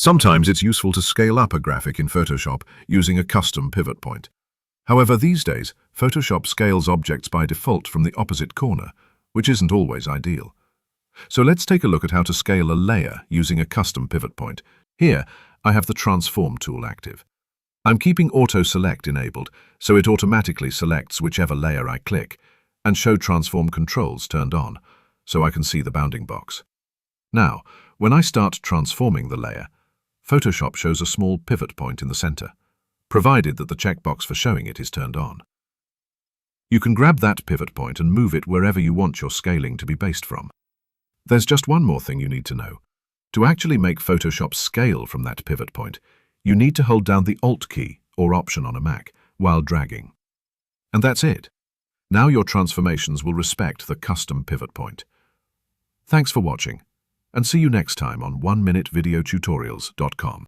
Sometimes it's useful to scale up a graphic in Photoshop using a custom pivot point. However, these days, Photoshop scales objects by default from the opposite corner, which isn't always ideal. So let's take a look at how to scale a layer using a custom pivot point. Here, I have the Transform tool active. I'm keeping Auto Select enabled, so it automatically selects whichever layer I click, and Show Transform Controls turned on, so I can see the bounding box. Now, when I start transforming the layer, Photoshop shows a small pivot point in the center, provided that the checkbox for showing it is turned on. You can grab that pivot point and move it wherever you want your scaling to be based from. There's just one more thing you need to know. To actually make Photoshop scale from that pivot point, you need to hold down the Alt key or Option on a Mac while dragging. And that's it. Now your transformations will respect the custom pivot point. Thanks for watching, and see you next time on 1minutevideotutorials.com.